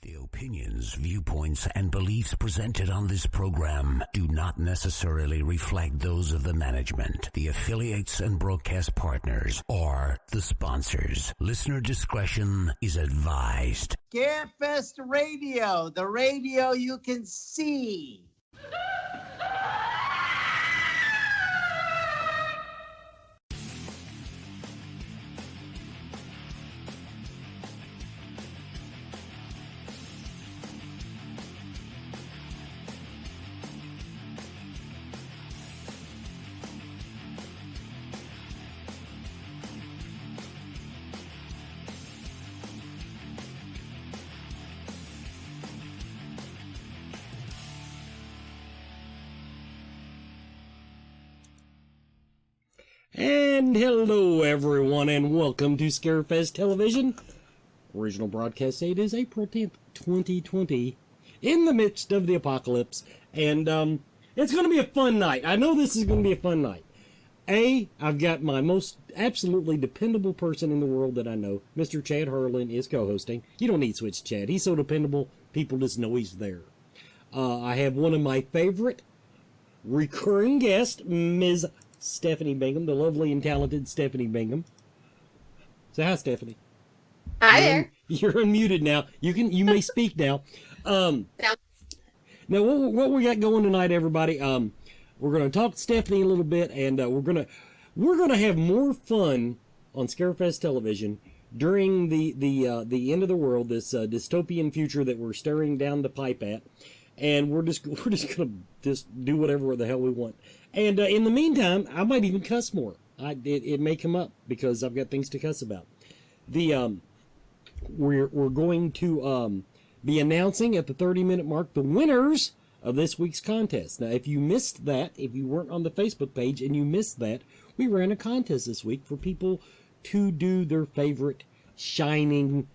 The opinions, viewpoints, and beliefs presented on this program do not necessarily reflect those of the management, the affiliates and broadcast partners, or the sponsors. Listener discretion is advised. Scarefest Radio, the radio you can see. And hello everyone, and welcome to Scarefest Television. Original broadcast date is April 10th, 2020, in the midst of the apocalypse. And it's going to be a fun night. I know this is going to be a fun night. I've got my most absolutely dependable person in the world that I know. Mr. Chad Harlan is co-hosting. You don't need switch Chad. He's so dependable, people just know he's there. I have one of my favorite recurring guests, Ms. Stephanie Bingham, the lovely and talented Stephanie Bingham. Say hi, Stephanie. Hi there. You're unmuted now. You may speak now. Now what we got going tonight, everybody? We're going to talk to Stephanie a little bit, and we're gonna have more fun on Scarefest Television during the end of the world, this dystopian future that we're staring down the pipe at. And we're just gonna do whatever the hell we want. And in the meantime, I might even cuss more. It may come up because I've got things to cuss about. We're going to be announcing at the 30-minute mark the winners of this week's contest. Now, if you missed that, if you weren't on the Facebook page and you missed that, we ran a contest this week for people to do their favorite shining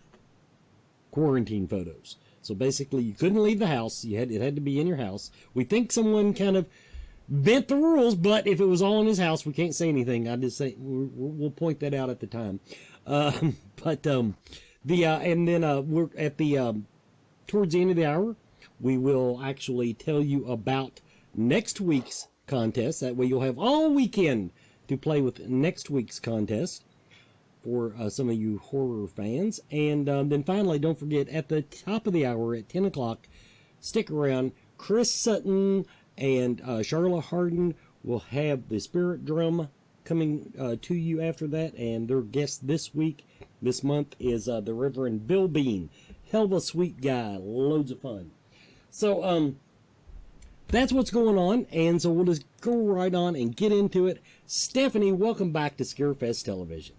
quarantine photos. So basically, you couldn't leave the house. It had to be in your house. We think someone kind of bent the rules, but if it was all in his house, we can't say anything. I just say we'll point that out at the time. And then we're at the towards the end of the hour, we will actually tell you about next week's contest. That way, you'll have all weekend to play with next week's contest for some of you horror fans. And then finally, don't forget, at the top of the hour at 10 o'clock, stick around. Chris Sutton and Charlotte Harden will have the Spirit Drum coming to you after that. And their guest this month, is the Reverend Bill Bean. Hell of a sweet guy. Loads of fun. So, that's what's going on. And so we'll just go right on and get into it. Stephanie, welcome back to Scarefest Television.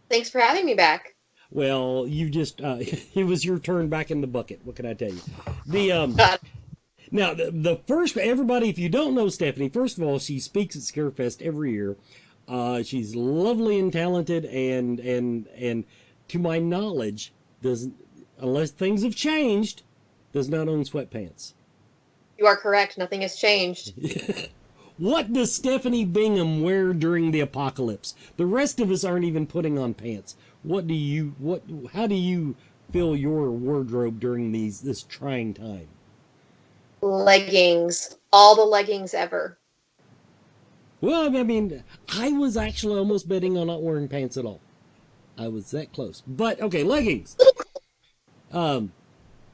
Thanks for having me back. Well, you just, it was your turn back in the bucket. What can I tell you? Now, the first, everybody, if you don't know Stephanie, first of all, she speaks at Scarefest every year. She's lovely and talented, and to my knowledge, unless things have changed, does not own sweatpants. You are correct. Nothing has changed. What does Stephanie Bingham wear during the apocalypse? The rest of us aren't even putting on pants. How do you fill your wardrobe during this trying time? Leggings. All the leggings ever. Well, I mean, I was actually almost betting on not wearing pants at all. I was that close. But, okay, leggings. Tell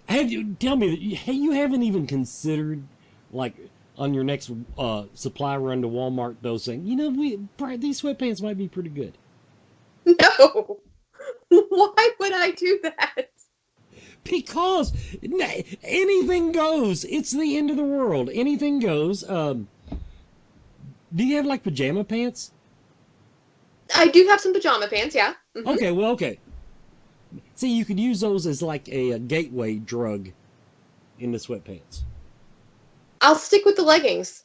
me, you haven't even considered, like, on your next supply run to Walmart, those things, these sweatpants might be pretty good. No. Why would I do that? Because anything goes. It's the end of the world. Anything goes. Do you have, like, pajama pants? I do have some pajama pants, yeah. Mm-hmm. Okay. See, you could use those as, like, a gateway drug in the sweatpants. I'll stick with the leggings.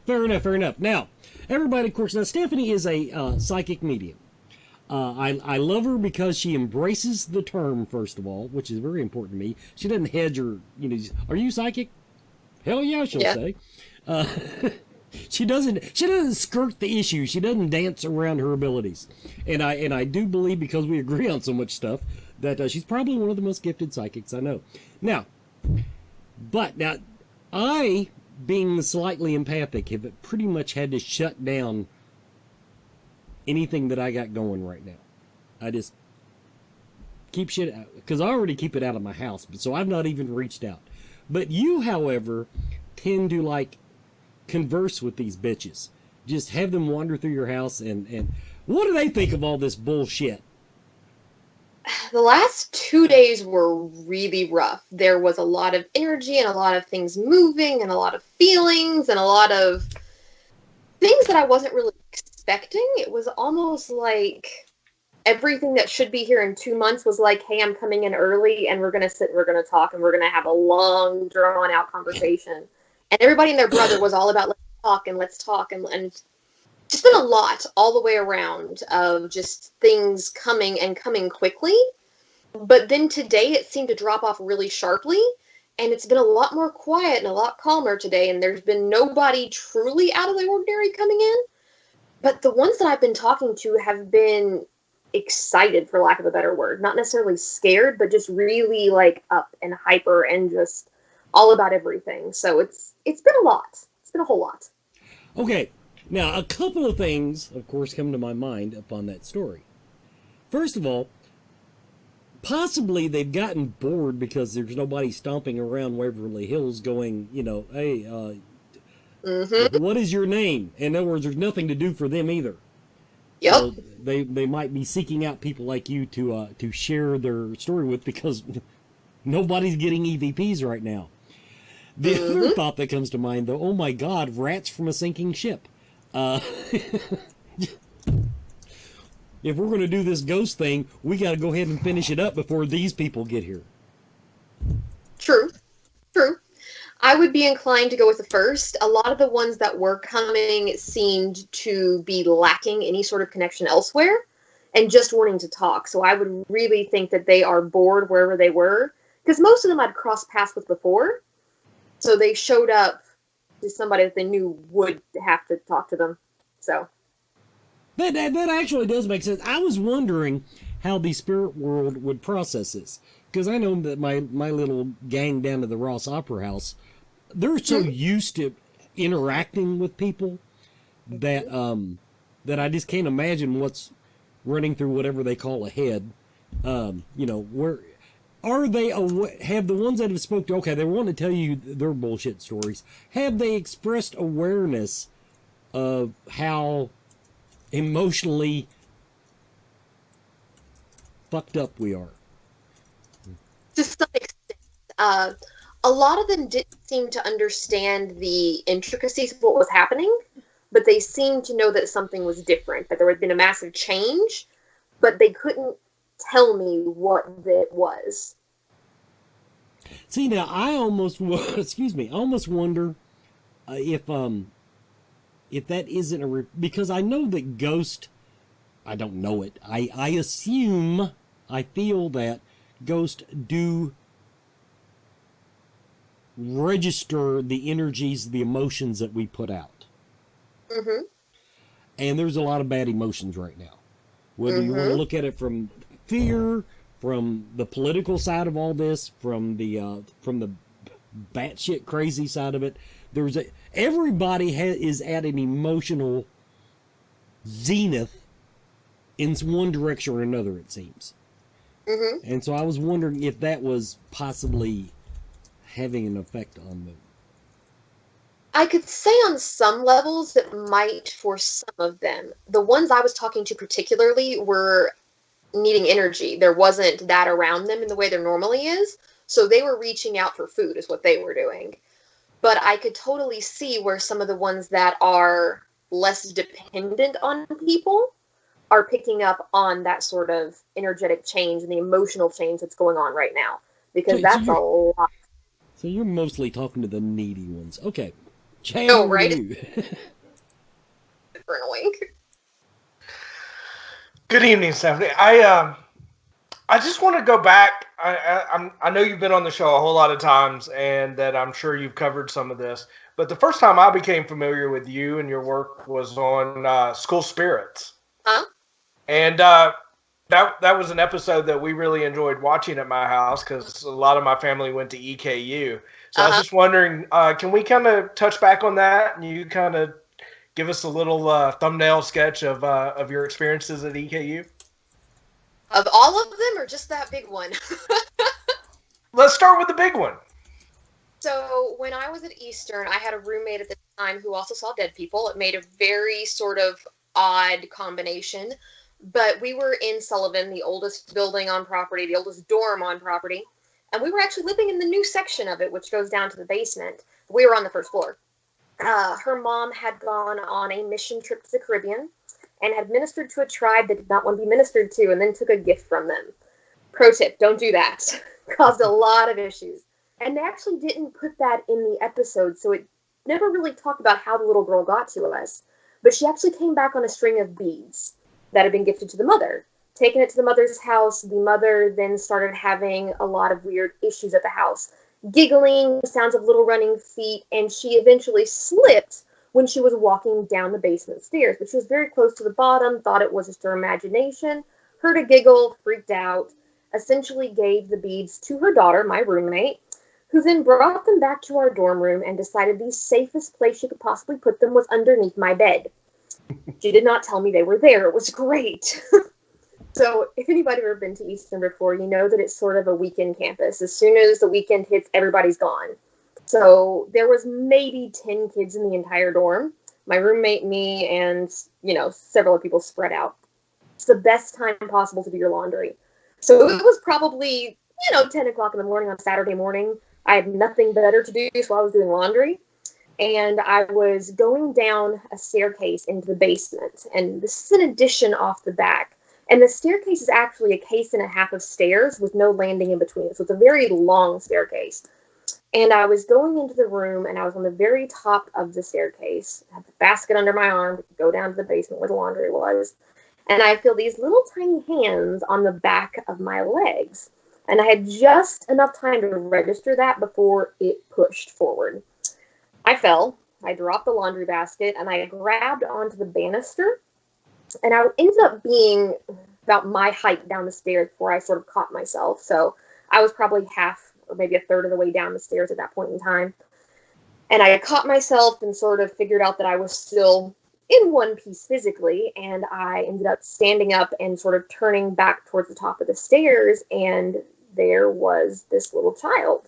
Fair enough. Now, everybody, of course, Stephanie is a psychic medium. I love her because she embraces the term, first of all, which is very important to me. She doesn't hedge or, are you psychic? Hell yeah, she'll say. She doesn't skirt the issue. She doesn't dance around her abilities. And I do believe, because we agree on so much stuff, that she's probably one of the most gifted psychics I know. Now, I, being slightly empathic, have pretty much had to shut down anything that I got going right now. I just keep shit out, because I already keep it out of my house, so I've not even reached out. But you, however, tend to, like, converse with these bitches. Just have them wander through your house, and what do they think of all this bullshit? The last 2 days were really rough. There was a lot of energy and a lot of things moving and a lot of feelings and a lot of things that I wasn't really expecting. It was almost like everything that should be here in 2 months was like, hey, I'm coming in early and we're going to sit and we're going to talk and we're going to have a long, drawn-out conversation. And everybody and their brother was all about let's talk. And just been a lot all the way around of just things coming and coming quickly. But then today it seemed to drop off really sharply. And it's been a lot more quiet and a lot calmer today. And there's been nobody truly out of the ordinary coming in. But the ones that I've been talking to have been excited, for lack of a better word. Not necessarily scared, but just really like up and hyper and just all about everything. So it's been a lot. It's been a whole lot. Okay. Now, a couple of things, of course, come to my mind upon that story. First of all, possibly they've gotten bored because there's nobody stomping around Waverly Hills going, hey, what is your name? In other words, there's nothing to do for them either. Yep. So they might be seeking out people like you to share their story with, because nobody's getting EVPs right now. The other thought that comes to mind, though, oh my God, rats from a sinking ship. If we're going to do this ghost thing, we got to go ahead and finish it up before these people get here. True. I would be inclined to go with the first. A lot of the ones that were coming seemed to be lacking any sort of connection elsewhere and just wanting to talk. So I would really think that they are bored wherever they were, because most of them I'd crossed paths with before. So they showed up to somebody that they knew would have to talk to them. So that actually does make sense. I was wondering how the spirit world would process this, because I know that my little gang down at the Ross Opera House, they're so used to interacting with people that that I just can't imagine what's running through whatever they call a head. Where are they? Have the ones that have spoke to? Okay, they want to tell you their bullshit stories. Have they expressed awareness of how emotionally fucked up we are? To some extent, a lot of them didn't seem to understand the intricacies of what was happening, but they seemed to know that something was different, that there had been a massive change, but they couldn't tell me what it was. See, now I almost wonder if that isn't because I know that ghost, I don't know it. I assume, I feel that ghosts do register the energies, the emotions that we put out. And there's a lot of bad emotions right now. Whether you want to look at it from fear, from the political side of all this, from the batshit crazy side of it, everybody is at an emotional zenith in one direction or another, it seems. And so I was wondering if that was possibly having an effect on them. I could say on some levels it might for some of them. The ones I was talking to particularly were needing energy. There wasn't that around them in the way there normally is. So they were reaching out for food is what they were doing. But I could totally see where some of the ones that are less dependent on people are picking up on that sort of energetic change and the emotional change that's going on right now. Because that's a lot. So you're mostly talking to the needy ones. Okay. Chad, oh, right? For annoying. Good evening, Stephanie. I just want to go back. I know you've been on the show a whole lot of times, and that I'm sure you've covered some of this. But the first time I became familiar with you and your work was on School Spirits. Huh? And that that was an episode that we really enjoyed watching at my house because a lot of my family went to EKU. So I was just wondering, can we kind of touch back on that, and you kind of give us a little thumbnail sketch of your experiences at EKU? Of all of them, or just that big one? Let's start with the big one. So when I was at Eastern, I had a roommate at the time who also saw dead people. It made a very sort of odd combination. But we were in Sullivan, the oldest building on property, the oldest dorm on property. And we were actually living in the new section of it, which goes down to the basement. We were on the first floor. Her mom had gone on a mission trip to the Caribbean and had ministered to a tribe that did not want to be ministered to, and then took a gift from them. Pro tip, don't do that. Caused a lot of issues. And they actually didn't put that in the episode, so it never really talked about how the little girl got to us. But she actually came back on a string of beads that had been gifted to the mother. Taking it to the mother's house, the mother then started having a lot of weird issues at the house. Giggling, sounds of little running feet, and she eventually slipped when she was walking down the basement stairs. But she was very close to the bottom, thought it was just her imagination, heard a giggle, freaked out, essentially gave the beads to her daughter, my roommate, who then brought them back to our dorm room and decided the safest place she could possibly put them was underneath my bed. She did not tell me they were there. It was great. So if anybody ever been to Eastern before, you know that it's sort of a weekend campus. As soon as the weekend hits, everybody's gone. So there was maybe 10 kids in the entire dorm. My roommate, me, and, several people spread out. It's the best time possible to do your laundry. So it was probably, 10 o'clock in the morning on Saturday morning. I had nothing better to do, so I was doing laundry. And I was going down a staircase into the basement. And this is an addition off the back. And the staircase is actually a case and a half of stairs with no landing in between. So it's a very long staircase. And I was going into the room, and I was on the very top of the staircase. I had the basket under my arm to go down to the basement where the laundry was. And I feel these little tiny hands on the back of my legs. And I had just enough time to register that before it pushed forward. I fell. I dropped the laundry basket, and I grabbed onto the banister. And I ended up being about my height down the stairs before I sort of caught myself. So I was probably half or maybe a third of the way down the stairs at that point in time. And I caught myself and sort of figured out that I was still in one piece physically. And I ended up standing up and sort of turning back towards the top of the stairs. And there was this little child.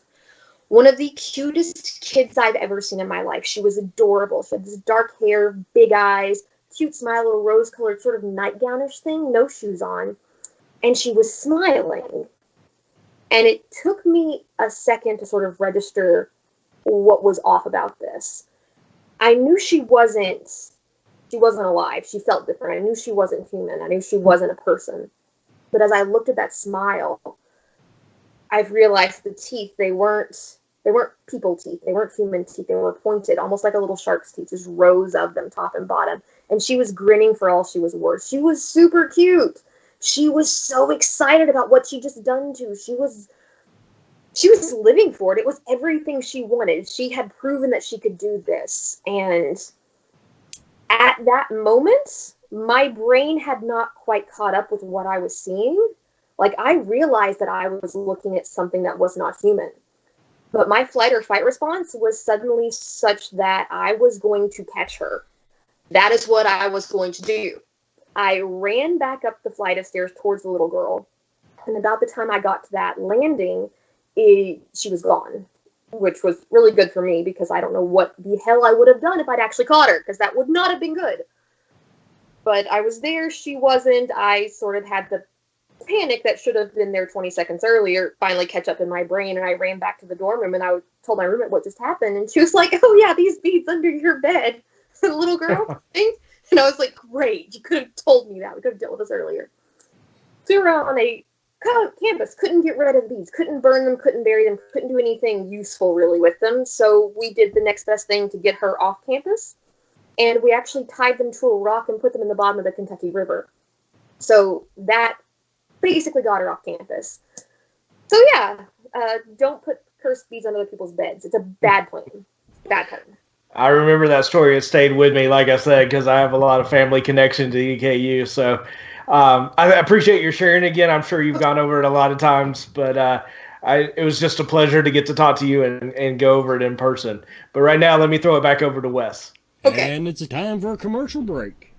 One of the cutest kids I've ever seen in my life. She was adorable. She had this dark hair, big eyes, cute smile, little rose-colored sort of nightgownish thing, no shoes on, and she was smiling. And it took me a second to sort of register what was off about this. I knew she wasn't alive. She felt different. I knew she wasn't human. I knew she wasn't a person. But as I looked at that smile, I've realized the teeth, they weren't people teeth. They weren't human teeth. They were pointed, almost like a little shark's teeth, just rows of them, top and bottom. And she was grinning for all she was worth. She was super cute. She was so excited about what she just done to. She was living for it. It was everything she wanted. She had proven that she could do this. And at that moment, my brain had not quite caught up with what I was seeing. Like, I realized that I was looking at something that was not human. But my flight or fight response was suddenly such that I was going to catch her. That is what I was going to do. I ran back up the flight of stairs towards the little girl. And about the time I got to that landing, she was gone, which was really good for me because I don't know what the hell I would have done if I'd actually caught her, because that would not have been good. But I was there. She wasn't. I sort of had the panic that should have been there 20 seconds earlier finally catch up in my brain, and I ran back to the dorm room, and I told my roommate what just happened, and she was like, "Oh yeah, these beads under your bed." The little girl thing. And I was like, great, you could have told me that. We could have dealt with this earlier. So we were on a campus, couldn't get rid of beads, couldn't burn them, couldn't bury them, couldn't do anything useful really with them. So we did the next best thing to get her off campus. And we actually tied them to a rock and put them in the bottom of the Kentucky River. So that basically got her off campus. So yeah, don't put cursed beads on other people's beds. It's a bad plan. Bad plan. I remember that story. It stayed with me, like I said, because I have a lot of family connection to EKU. So I appreciate your sharing again. I'm sure you've gone over it a lot of times, but it was just a pleasure to get to talk to you and go over it in person. But right now, let me throw it back over to Wes. Okay. And it's a time for a commercial break.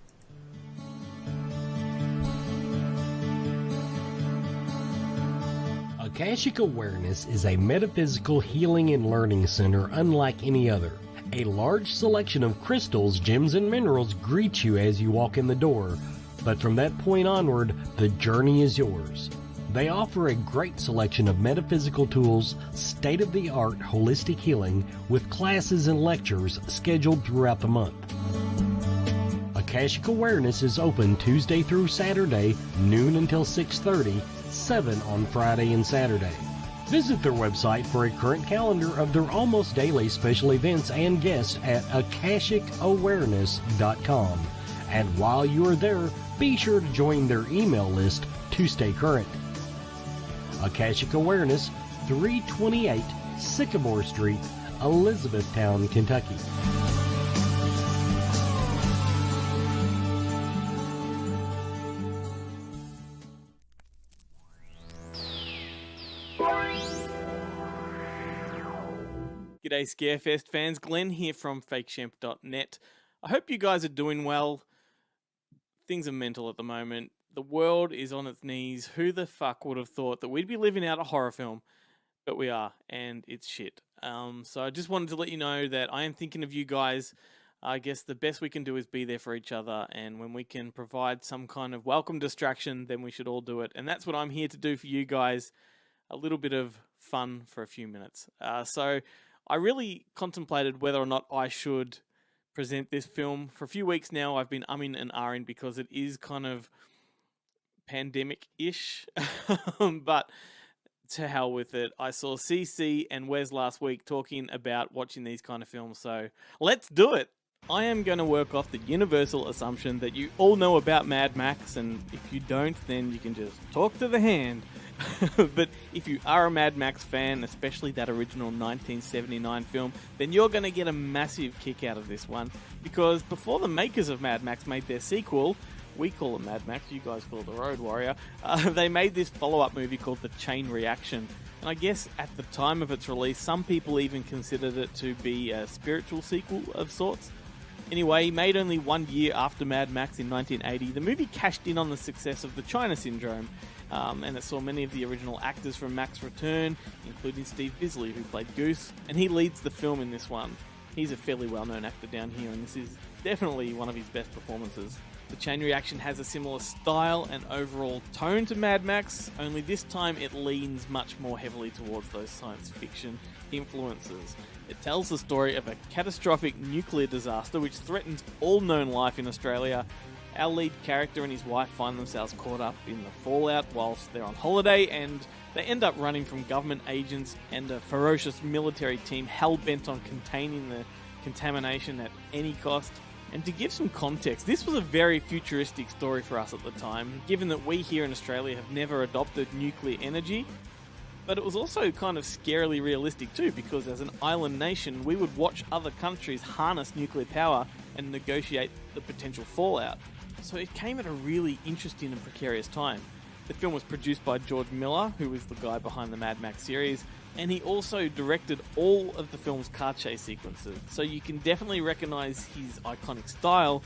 Akashic Awareness is a metaphysical healing and learning center unlike any other. A large selection of crystals, gems, and minerals greet you as you walk in the door, but from that point onward, the journey is yours. They offer a great selection of metaphysical tools, state-of-the-art holistic healing, with classes and lectures scheduled throughout the month. Akashic Awareness is open Tuesday through Saturday, noon until 6:30, 7 on Friday and Saturday. Visit their website for a current calendar of their almost daily special events and guests at akashicawareness.com. And while you are there, be sure to join their email list to stay current. Akashic Awareness, 328 Sycamore Street, Elizabethtown, Kentucky. G'day Scarefest fans, Glenn here from FakeShemp.net. I hope you guys are doing well. Things are mental at the moment. The world is on its knees. Who the fuck would have thought that we'd be living out a horror film? But we are, and it's shit. So I just wanted to let you know that I am thinking of you guys. I guess the best we can do is be there for each other, and when we can provide some kind of welcome distraction, then we should all do it. And that's what I'm here to do for you guys. A little bit of fun for a few minutes. So I really contemplated whether or not I should present this film. For a few weeks now, I've been umming and ahhing because it is kind of pandemic-ish, but to hell with it. I saw CC and Wes last week talking about watching these kind of films, so let's do it. I am going to work off the universal assumption that you all know about Mad Max, and if you don't, then you can just talk to the hand. But if you are a Mad Max fan, especially that original 1979 film, then you're going to get a massive kick out of this one, because before the makers of Mad Max made their sequel, we call it Mad Max, you guys call it The Road Warrior, they made this follow-up movie called The Chain Reaction. And I guess at the time of its release, some people even considered it to be a spiritual sequel of sorts. Anyway, made only 1 year after Mad Max in 1980, the movie cashed in on the success of the China Syndrome, and it saw many of the original actors from Max return, including Steve Bisley, who played Goose, and he leads the film in this one. He's a fairly well-known actor down here, and this is definitely one of his best performances. The Chain Reaction has a similar style and overall tone to Mad Max, only this time it leans much more heavily towards those science fiction influences. It tells the story of a catastrophic nuclear disaster which threatens all known life in Australia. Our lead character and his wife find themselves caught up in the fallout whilst they're on holiday, and they end up running from government agents and a ferocious military team hell-bent on containing the contamination at any cost. And to give some context, this was a very futuristic story for us at the time, given that we here in Australia have never adopted nuclear energy. But it was also kind of scarily realistic too, because as an island nation, we would watch other countries harness nuclear power and negotiate the potential fallout. So it came at a really interesting and precarious time. The film was produced by George Miller, who is the guy behind the Mad Max series, and he also directed all of the film's car chase sequences. So you can definitely recognise his iconic style,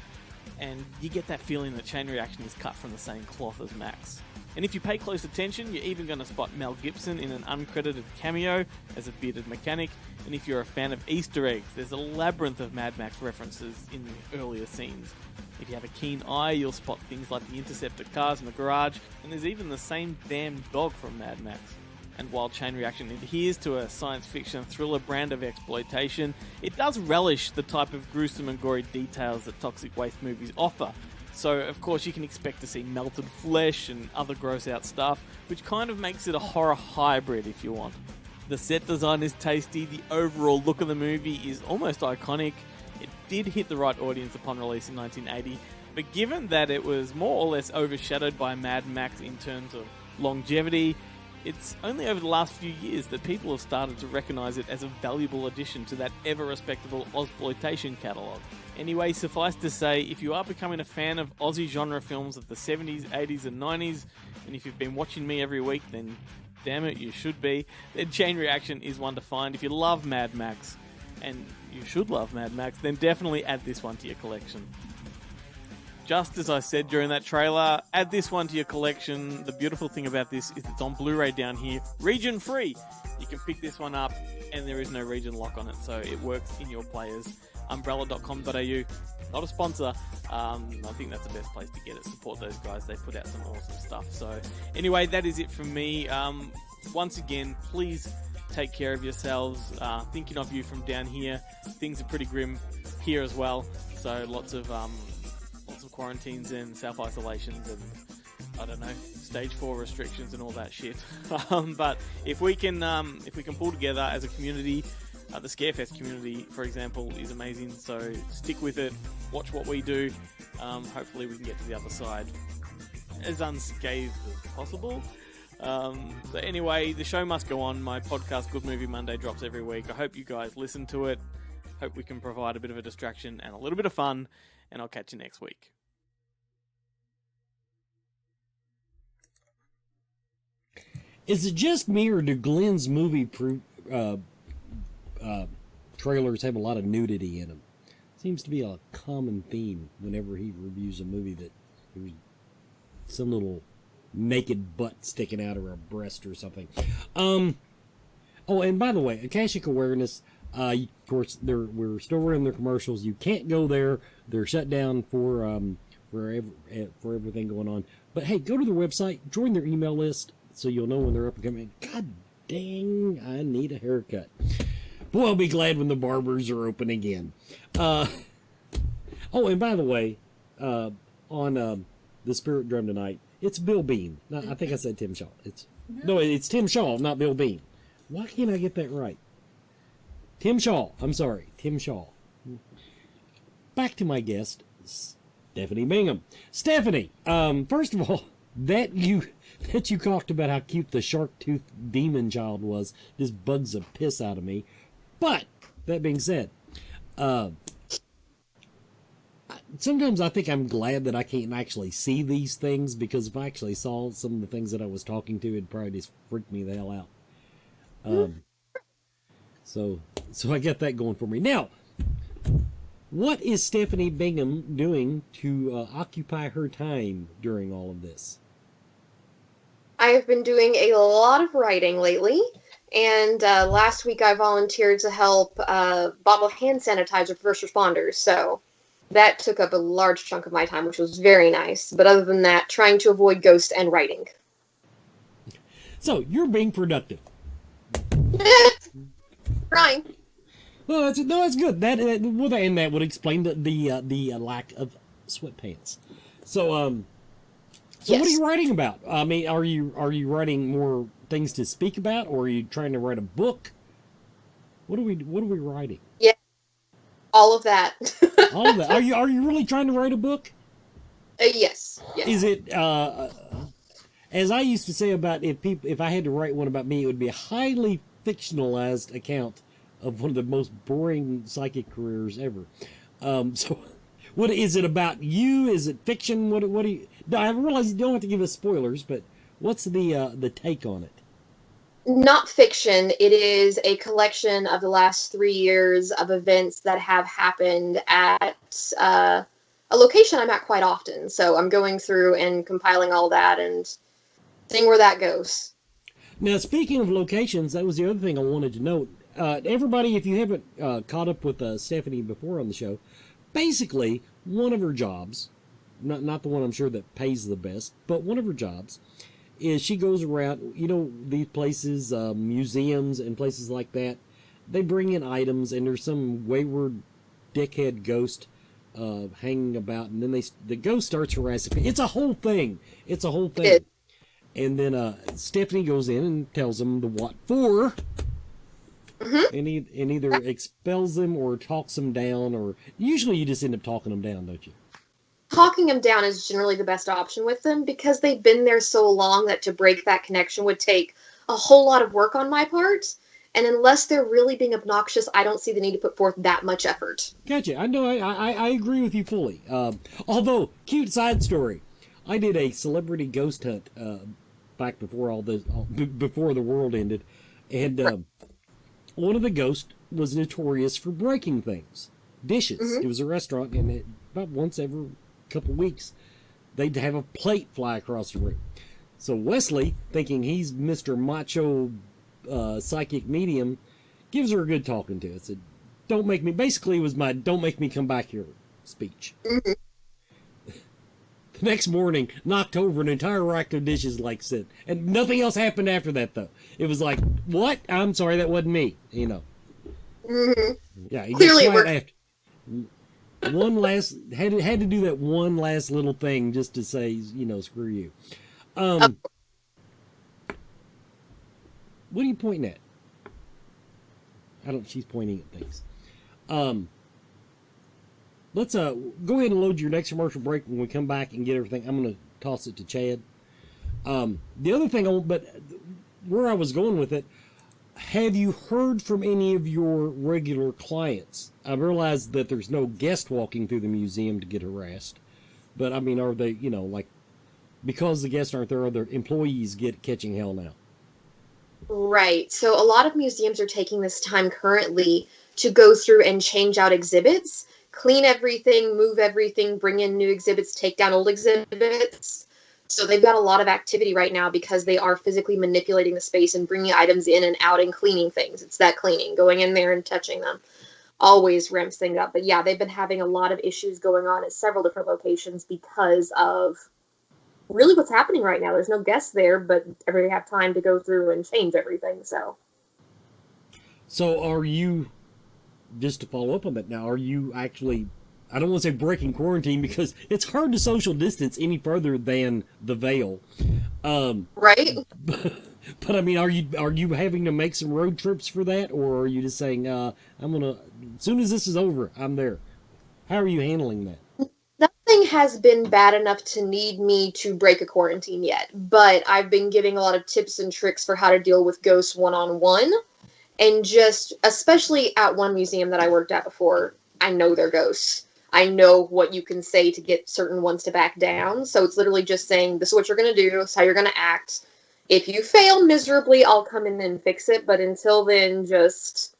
and you get that feeling that Chain Reaction is cut from the same cloth as Max. And if you pay close attention, you're even going to spot Mel Gibson in an uncredited cameo as a bearded mechanic. And if you're a fan of Easter eggs, there's a labyrinth of Mad Max references in the earlier scenes. If you have a keen eye, you'll spot things like the Interceptor cars in the garage, and there's even the same damn dog from Mad Max. And while Chain Reaction adheres to a science fiction thriller brand of exploitation, it does relish the type of gruesome and gory details that toxic waste movies offer. So, of course, you can expect to see melted flesh and other gross out stuff, which kind of makes it a horror hybrid if you want. The set design is tasty, the overall look of the movie is almost iconic. It did hit the right audience upon release in 1980, but given that it was more or less overshadowed by Mad Max in terms of longevity, It's only over the last few years that people have started to recognise it as a valuable addition to that ever-respectable Ausploitation catalogue. Anyway, suffice to say, if you are becoming a fan of Aussie genre films of the 70s, 80s and 90s, and if you've been watching me every week, then damn it, you should be, then Chain Reaction is one to find. If you love Mad Max, and you should love Mad Max, then definitely add this one to your collection. Just as I said during that trailer, add this one to your collection. The beautiful thing about this is it's on Blu-ray down here, region free. You can pick this one up and there is no region lock on it, so it works in your players. Umbrella.com.au, not a sponsor. I think that's the best place to get it. Support those guys, they put out some awesome stuff. So anyway, that is it from me. Once again, please take care of yourselves. Thinking of you from down here. Things are pretty grim here as well, so lots of quarantines and self-isolations and, I don't know, stage 4 restrictions and all that shit. But if we can pull together as a community, the Scarefest community, for example, is amazing. So stick with it, watch what we do. Hopefully we can get to the other side as unscathed as possible. So anyway, the show must go on. My podcast, Good Movie Monday, drops every week. I hope you guys listen to it. Hope we can provide a bit of a distraction and a little bit of fun. And I'll catch you next week. Is it just me, or do Glenn's movie trailers have a lot of nudity in them? Seems to be a common theme whenever he reviews a movie, that there's some little naked butt sticking out, or a breast or something. Oh, and by the way, Akashic Awareness, of course, we're still running their commercials. You can't go there. They're shut down for everything going on. But hey, go to their website, join their email list, so you'll know when they're up and coming. God dang, I need a haircut. Boy, I'll be glad when the barbers are open again. Oh, and by the way, on the Spirit Drum tonight, it's Bill Bean. No, I think I said Tim Shaw. It's Tim Shaw, not Bill Bean. Why can't I get that right? Tim Shaw. I'm sorry, Tim Shaw. Back to my guest, Stephanie Bingham. Stephanie, first of all, that you talked about how cute the shark-toothed demon child was just bugs the piss out of me. But that being said, sometimes I think I'm glad that I can't actually see these things, because if I actually saw some of the things that I was talking to, it'd probably just freak me the hell out. So I got that going for me. Now, what is Stephanie Bingham doing to occupy her time during all of this? I have been doing a lot of writing lately, and last week I volunteered to help bottle hand sanitizer for first responders, so that took up a large chunk of my time, which was very nice. But other than that, trying to avoid ghosts and writing. So, you're being productive. Trying. Well, that's good. And that would explain the lack of sweatpants. So, Yes. What are you writing about? I mean, are you writing more things to speak about, or are you trying to write a book? What are we writing? Yeah, all of that. All of that. Are you really trying to write a book? Yes. Is it as I used to say about if I had to write one about me, it would be a highly fictionalized account of one of the most boring psychic careers ever. So, what is it about you? Is it fiction? What do you? I realize you don't have to give us spoilers, but what's the take on it? Not fiction. It is a collection of the last 3 years of events that have happened at a location I'm at quite often. So I'm going through and compiling all that and seeing where that goes. Now, speaking of locations, that was the other thing I wanted to note. Everybody, if you haven't caught up with Stephanie before on the show, basically, one of her jobs, not the one I'm sure that pays the best, but one of her jobs is she goes around, these places, museums and places like that. They bring in items, and there's some wayward dickhead ghost hanging about, and then the ghost starts harassing people. It's a whole thing. And then Stephanie goes in and tells them the what for. Mm-hmm. And either expels them or talks them down, or usually you just end up talking them down, don't you? talking them down is generally the best option with them because they've been there so long that to break that connection would take a whole lot of work on my part. And unless they're really being obnoxious, I don't see the need to put forth that much effort. Gotcha. I know. I agree with you fully. Although, cute side story. I did a celebrity ghost hunt back before before the world ended, and one of the ghosts was notorious for breaking things, dishes. Mm-hmm. It was a restaurant, and about once every couple of weeks, they'd have a plate fly across the room. So Wesley, thinking he's Mr. Macho psychic medium, gives her a good talking to. It said, "Don't make me." Basically, it was my "Don't make me come back here" speech. Mm-hmm. The next morning, knocked over an entire rack of dishes, like said, and nothing else happened after that. Though it was like, "What? I'm sorry, that wasn't me." You know. Mm-hmm. Yeah, he Clearly gets it quiet after. One last had to do that one last little thing just to say, you know, screw you. What are you pointing at? She's pointing at things. Let's go ahead and load your next commercial break. When we come back and get everything, I'm going to toss it to Chad. The other thing, where I was going with it, have you heard from any of your regular clients? I realize that there's no guest walking through the museum to get harassed, but I mean, are they, you know, like, because the guests aren't there, other employees catching hell now? Right. So a lot of museums are taking this time currently to go through and change out exhibits, clean everything, move everything, bring in new exhibits, take down old exhibits. So they've got a lot of activity right now because they are physically manipulating the space and bringing items in and out and cleaning things. It's that cleaning, going in there and touching them. Always ramps things up. But yeah, they've been having a lot of issues going on at several different locations because of really what's happening right now. There's no guests there, but everybody have time to go through and change everything. So are you, just to follow up on that now, are you actually, I don't want to say breaking quarantine because it's hard to social distance any further than the veil. Right. But I mean, are you having to make some road trips for that, or are you just saying, as soon as this is over, I'm there? How are you handling that? Nothing has been bad enough to need me to break a quarantine yet, but I've been giving a lot of tips and tricks for how to deal with ghosts one-on-one, and just, especially at one museum that I worked at before, I know they're ghosts. I know what you can say to get certain ones to back down, so it's literally just saying, this is what you're going to do, this is how you're going to act. If you fail miserably, I'll come in and fix it, but until then, just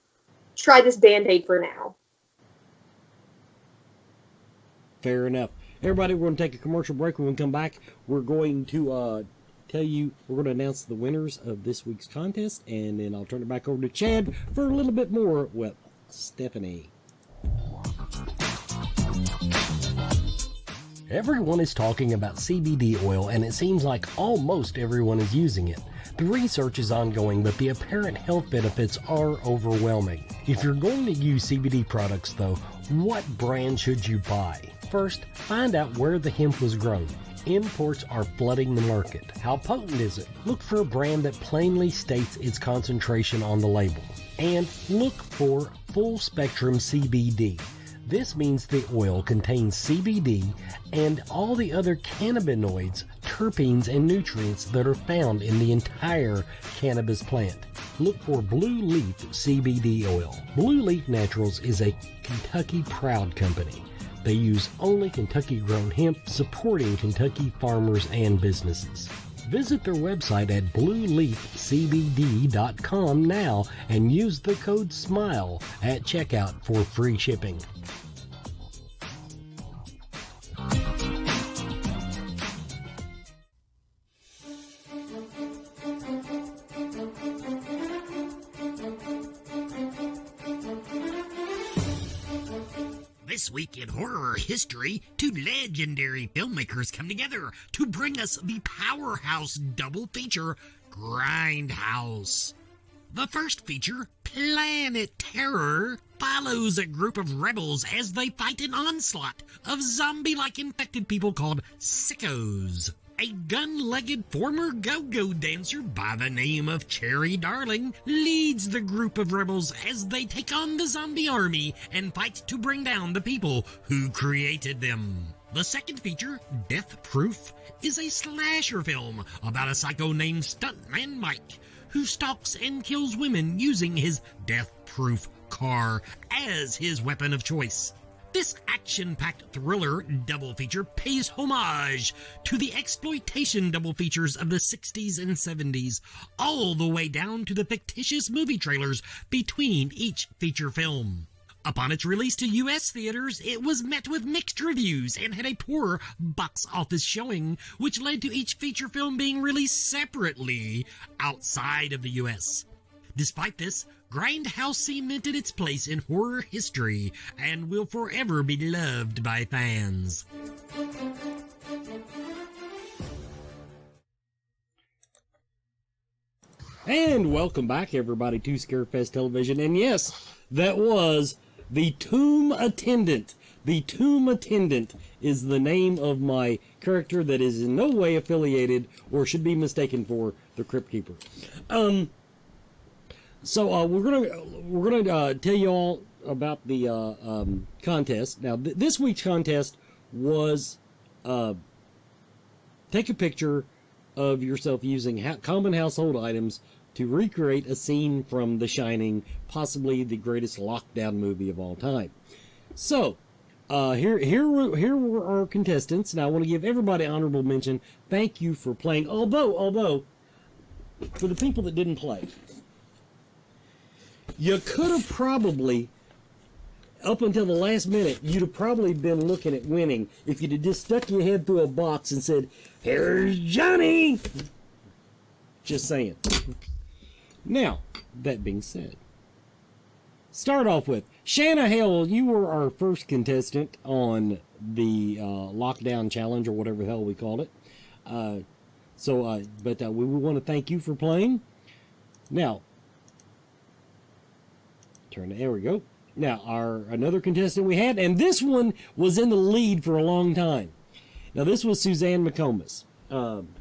try this Band-Aid for now. Fair enough. Everybody, we're going to take a commercial break. When we come back, we're going to we're going to announce the winners of this week's contest, and then I'll turn it back over to Chad for a little bit more with Stephanie. Everyone is talking about CBD oil, and it seems like almost everyone is using it. The research is ongoing, but the apparent health benefits are overwhelming. If you're going to use CBD products, though, what brand should you buy? First, find out where the hemp was grown. Imports are flooding the market. How potent is it? Look for a brand that plainly states its concentration on the label. And look for full spectrum CBD. This means the oil contains CBD and all the other cannabinoids, terpenes, and nutrients that are found in the entire cannabis plant. Look for Blue Leaf CBD oil. Blue Leaf Naturals is a Kentucky proud company. They use only Kentucky-grown hemp, supporting Kentucky farmers and businesses. Visit their website at blueleafcbd.com now and use the code SMILE at checkout for free shipping. This week in horror history, two legendary filmmakers come together to bring us the powerhouse double feature, Grindhouse. The first feature, Planet Terror, follows a group of rebels as they fight an onslaught of zombie-like infected people called sickos. A gun-legged former go-go dancer by the name of Cherry Darling leads the group of rebels as they take on the zombie army and fight to bring down the people who created them. The second feature, Death Proof, is a slasher film about a psycho named Stuntman Mike who stalks and kills women using his death-proof car as his weapon of choice. This action-packed thriller double feature pays homage to the exploitation double features of the 60s and 70s, all the way down to the fictitious movie trailers between each feature film. Upon its release to U.S. theaters, it was met with mixed reviews and had a poor box office showing, which led to each feature film being released separately outside of the U.S. Despite this, Grindhouse cemented its place in horror history and will forever be loved by fans. And welcome back, everybody, to Scarefest Television. And yes, that was The Tomb Attendant. The Tomb Attendant is the name of my character that is in no way affiliated or should be mistaken for the Crypt Keeper. So we're gonna tell you all about the contest. Now, this week's contest was take a picture of yourself using common household items to recreate a scene from The Shining, possibly the greatest lockdown movie of all time. So, here were our contestants. Now, I want to give everybody honorable mention. Thank you for playing. Although, for the people that didn't play, you could have probably, up until the last minute, you'd have probably been looking at winning if you'd have just stuck your head through a box and said, "Here's Johnny!" Just saying. Now, that being said, start off with Shanna Hale. You were our first contestant on the lockdown challenge, or whatever the hell we called it. But we want to thank you for playing. Now, there we go. Now, another contestant we had, and this one was in the lead for a long time. Now, this was Suzanne McComas,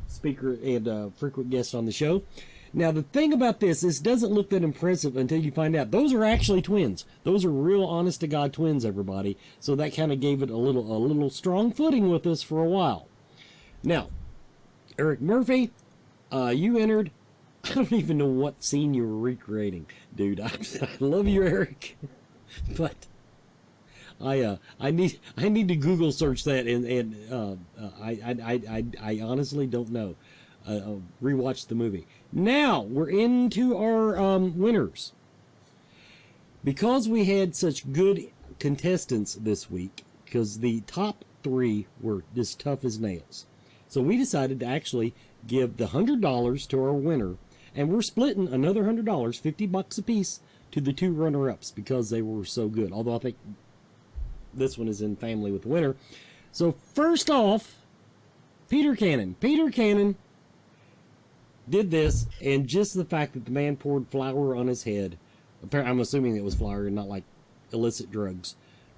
speaker and frequent guest on the show. Now, the thing about this doesn't look that impressive until you find out. Those are actually twins. Those are real honest-to-God twins, everybody. So that kind of gave it a little strong footing with us for a while. Now, Eric Murphy, you entered. I don't even know what scene you were recreating, dude. I love you, Eric, but I need to Google search that, and I honestly don't know. Rewatch the movie. Now we're into our winners. Because we had such good contestants this week, because the top three were as tough as nails, so we decided to actually give the $100 to our winner. And we're splitting another $100, $50 a piece, to the two runner-ups because they were so good. Although I think this one is in family with the winner. So first off, Peter Cannon. Peter Cannon did this, and just the fact that the man poured flour on his head, I'm assuming it was flour and not like illicit drugs,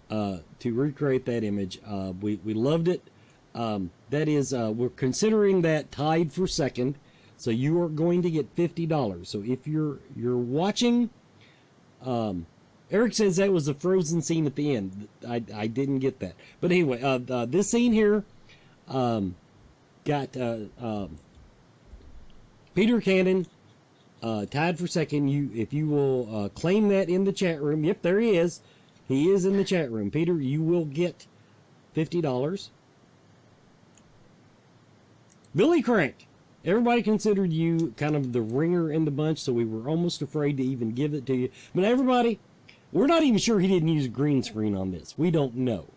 to recreate that image. We loved it. That is, we're considering that tied for second. So you are going to get $50. So if you're watching, Eric says that was the frozen scene at the end. I didn't get that. But anyway, this scene here got Peter Cannon tied for second. If you will claim that in the chat room. Yep, there he is. He is in the chat room. Peter, you will get $50. Billy Crank. Everybody considered you kind of the ringer in the bunch, so we were almost afraid to even give it to you. But everybody, we're not even sure he didn't use green screen on this. We don't know.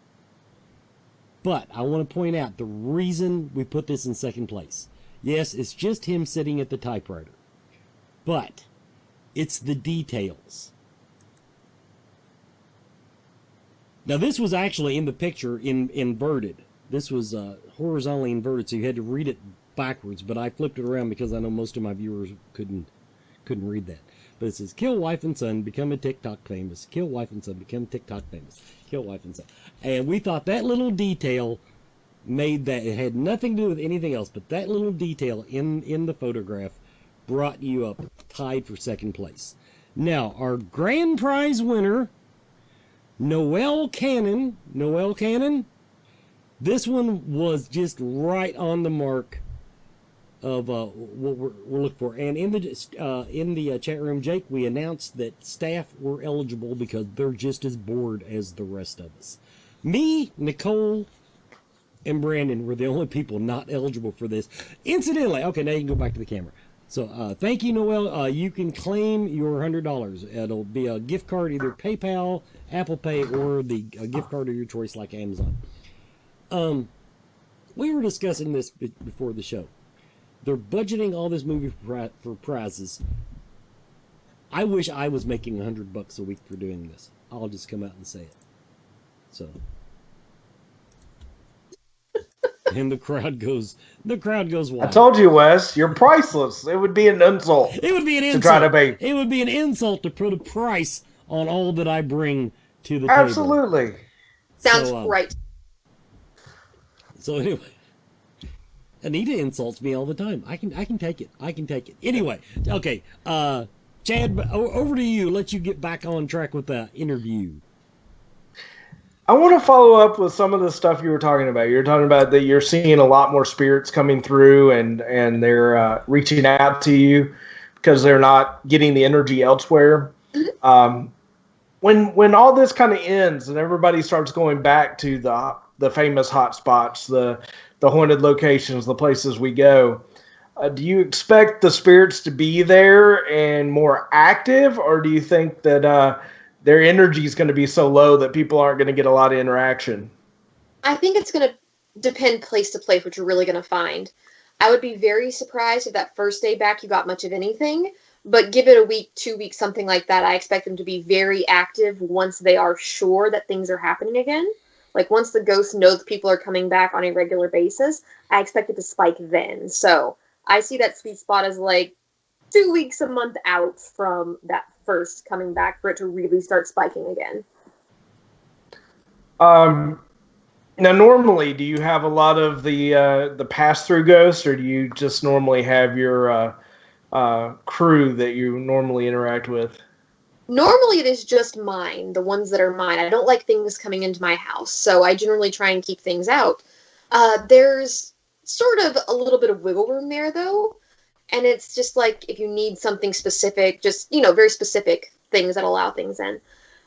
But I want to point out the reason we put this in second place. Yes, it's just him sitting at the typewriter. But it's the details. Now, this was actually in the picture inverted. This was horizontally inverted, so you had to read it backwards, but I flipped it around because I know most of my viewers couldn't read that. But it says, kill wife and son, become a TikTok famous. Kill wife and son, become TikTok famous. Kill wife and son. And we thought that little detail made that, it had nothing to do with anything else, but that little detail in the photograph brought you up tied for second place. Now, our grand prize winner, Noelle Cannon. Noelle Cannon, This one was just right on the mark of what we're looking for. And in the chat room, Jake, we announced that staff were eligible because they're just as bored as the rest of us. Me, Nicole, and Brandon were the only people not eligible for this. Incidentally, okay, now you can go back to the camera. So thank you, Noel. You can claim your $100. It'll be a gift card, either PayPal, Apple Pay, or the gift card of your choice like Amazon. We were discussing this before the show. They're budgeting all this movie for prizes. I wish I was making $100 a week for doing this. I'll just come out and say it. So, and the crowd goes wild. I told you, Wes, you're priceless. It would be an insult. It would be an insult to try to pay. It would be an insult to put a price on all that I bring to the Absolutely. table. Sounds right. So anyway. Anita insults me all the time. I can take it. I can take it. Anyway, okay. Chad, over to you. Let you get back on track with the interview. I want to follow up with some of the stuff you were talking about. You're talking about that you're seeing a lot more spirits coming through, and they're reaching out to you because they're not getting the energy elsewhere. When all this kind of ends and everybody starts going back to the famous hot spots, the haunted locations, the places we go, do you expect the spirits to be there and more active, or do you think that their energy is going to be so low that people aren't going to get a lot of interaction? I think it's going to depend place to place, what you're really going to find. I would be very surprised if that first day back you got much of anything, but give it a week, 2 weeks, something like that. I expect them to be very active once they are sure that things are happening again. Like, once the ghosts know that people are coming back on a regular basis, I expect it to spike then. So I see that sweet spot as like 2 weeks, a month out from that first coming back for it to really start spiking again. Now, normally, do you have a lot of the pass-through ghosts, or do you just normally have your crew that you normally interact with? Normally it is just mine, the ones that are mine. I don't like things coming into my house, so I generally try and keep things out. There's sort of a little bit of wiggle room there, though, and it's just like if you need something specific, just, very specific things that allow things in.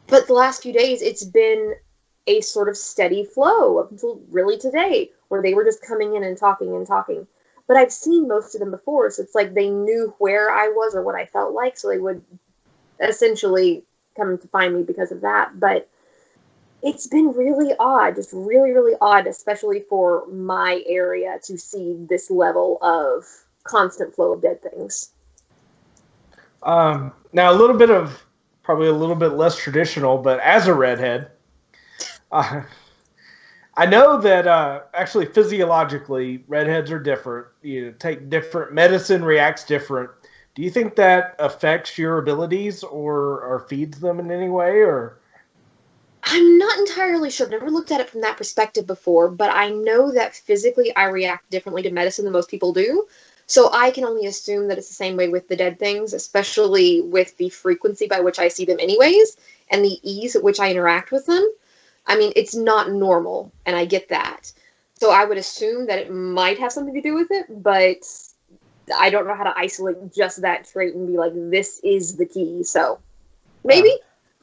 But the last few days, it's been a sort of steady flow up until really today, where they were just coming in and talking and talking. But I've seen most of them before, so it's like they knew where I was or what I felt like, so they would essentially come to find me because of that. But it's been really odd, just really, really odd, especially for my area, to see this level of constant flow of dead things. Now, probably a little bit less traditional, but as a redhead, I know that actually physiologically redheads are different. You take different medicine, reacts different. Do you think that affects your abilities or feeds them in any way? Or I'm not entirely sure. I've never looked at it from that perspective before, but I know that physically I react differently to medicine than most people do. So I can only assume that it's the same way with the dead things, especially with the frequency by which I see them anyways, and the ease at which I interact with them. I mean, it's not normal, and I get that. So I would assume that it might have something to do with it, but I don't know how to isolate just that trait and be like, this is the key. So maybe.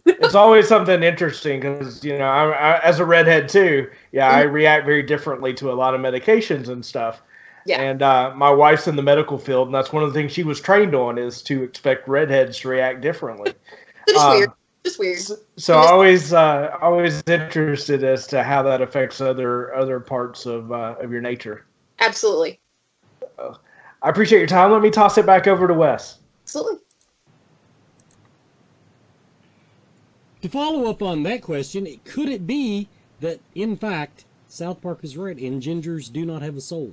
It's always something interesting because, I as a redhead too, I react very differently to a lot of medications and stuff. Yeah. And my wife's in the medical field, and that's one of the things she was trained on, is to expect redheads to react differently. Just weird. So always interested as to how that affects other parts of your nature. Absolutely. I appreciate your time. Let me toss it back over to Wes. Absolutely. To follow up on that question, could it be that, in fact, South Park is right and gingers do not have a soul?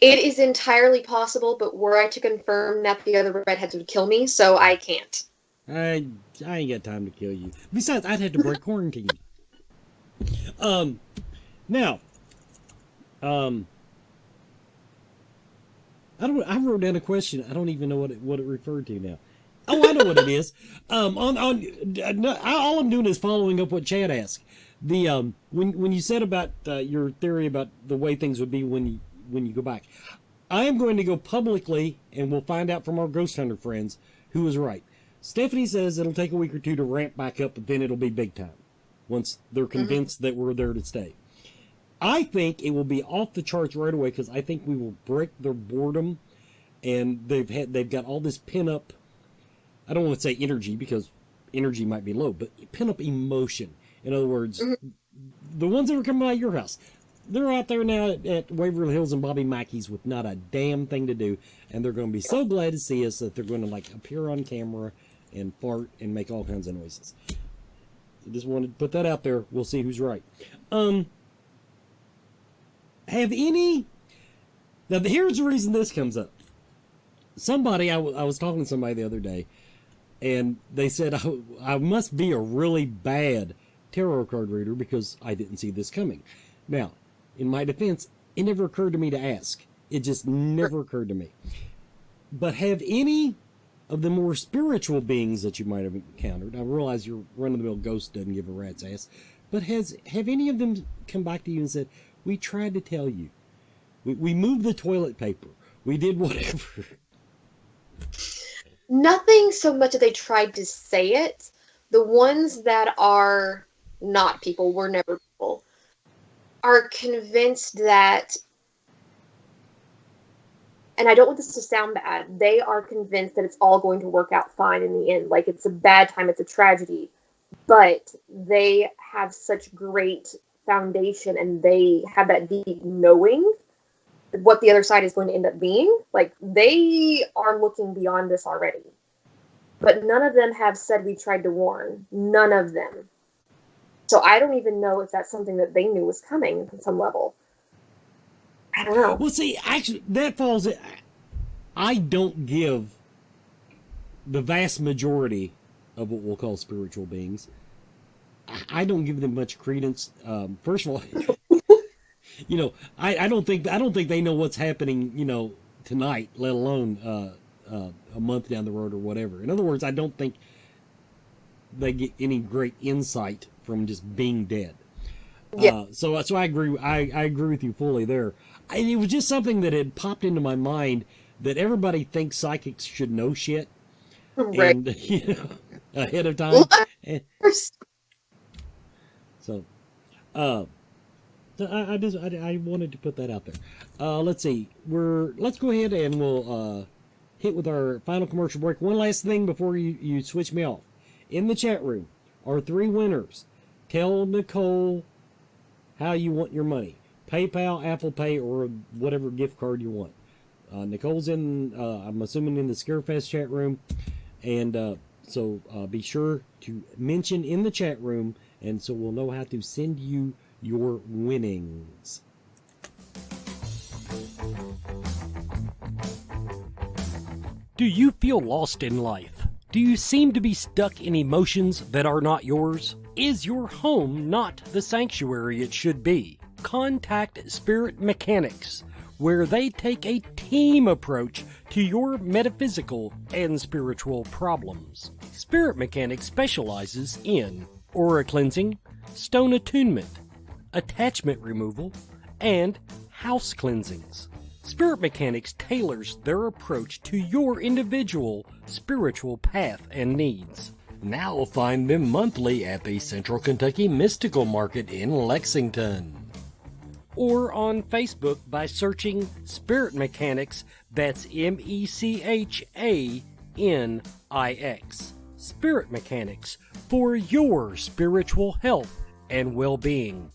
It is entirely possible, but were I to confirm that, the other redheads would kill me, so I can't. I ain't got time to kill you. Besides, I'd have to break quarantine. Now, I wrote down a question. I don't even know what it referred to now. Oh, I know what it is. All I'm doing is following up what Chad asked. When you said about your theory about the way things would be when you go back, I am going to go publicly, and we'll find out from our ghost hunter friends who was right. Stephanie says it'll take a week or two to ramp back up, but then it'll be big time once they're convinced that we're there to stay. I think it will be off the charts right away because I think we will break their boredom, and they've got all this pin up. I don't want to say energy because energy might be low, but pin up emotion. In other words, the ones that are coming by your house, they're out there now at Waverly Hills and Bobby Mackey's with not a damn thing to do, and they're going to be so glad to see us that they're going to like appear on camera and fart and make all kinds of noises. I just wanted to put that out there. We'll see who's right. Have any... Now, here's the reason this comes up. Somebody, I was talking to somebody the other day, and they said, I must be a really bad tarot card reader because I didn't see this coming. Now, in my defense, it never occurred to me to ask. It just never occurred to me. But have any of the more spiritual beings that you might have encountered, I realize your run-of-the-mill ghost doesn't give a rat's ass, but have any of them come back to you and said, we tried to tell you. We moved the toilet paper. We did whatever. Nothing so much that they tried to say it. The ones that are not people, were never people, are convinced that, and I don't want this to sound bad, they are convinced that it's all going to work out fine in the end. Like, it's a bad time, it's a tragedy. But they have such great foundation, and they have that deep knowing what the other side is going to end up being. Like, they are looking beyond this already. But none of them have said we tried to warn. None of them. So I don't even know if that's something that they knew was coming on some level. I don't know. Well, see, actually, that falls... I don't give the vast majority of what we'll call spiritual beings. I don't give them much credence. First of all, you know, I don't think they know what's happening, you know, tonight, let alone a month down the road or whatever. In other words, I don't think they get any great insight from just being dead. Yeah. So I agree. I agree with you fully there. It was just something that had popped into my mind that everybody thinks psychics should know shit, Right. and you know, ahead of time. So, I wanted to put that out there. Let's see. Let's go ahead and we'll hit with our final commercial break. One last thing before you switch me off. In the chat room are 3 winners. Tell Nicole how you want your money. PayPal, Apple Pay, or whatever gift card you want. Nicole's in, I'm assuming, in the Scarefest chat room. And so be sure to mention in the chat room, and so we'll know how to send you your winnings. Do you feel lost in life? Do you seem to be stuck in emotions that are not yours? Is your home not the sanctuary it should be? Contact Spirit Mechanics, where they take a team approach to your metaphysical and spiritual problems. Spirit Mechanics specializes in aura cleansing, stone attunement, attachment removal, and house cleansings. Spirit Mechanics tailors their approach to your individual spiritual path and needs. Now find them monthly at the Central Kentucky Mystical Market in Lexington. Or on Facebook by searching Spirit Mechanics, that's MECHANIX. Spirit Mechanics, for your spiritual health and well-being.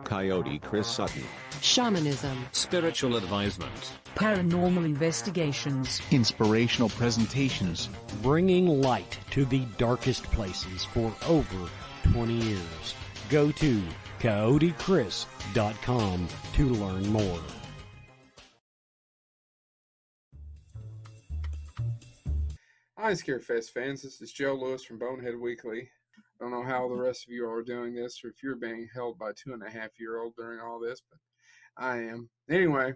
Coyote Chris Sutton. Shamanism. Spiritual advisement. Paranormal investigations. Inspirational presentations. Bringing light to the darkest places for over 20 years. Go to coyotechris.com to learn more. Hi, Scarefest fans. This is Joe Lewis from Bonehead Weekly. I don't know how the rest of you are doing this, or if you're being held by a 2.5-year-old during all this, but I am. Anyway,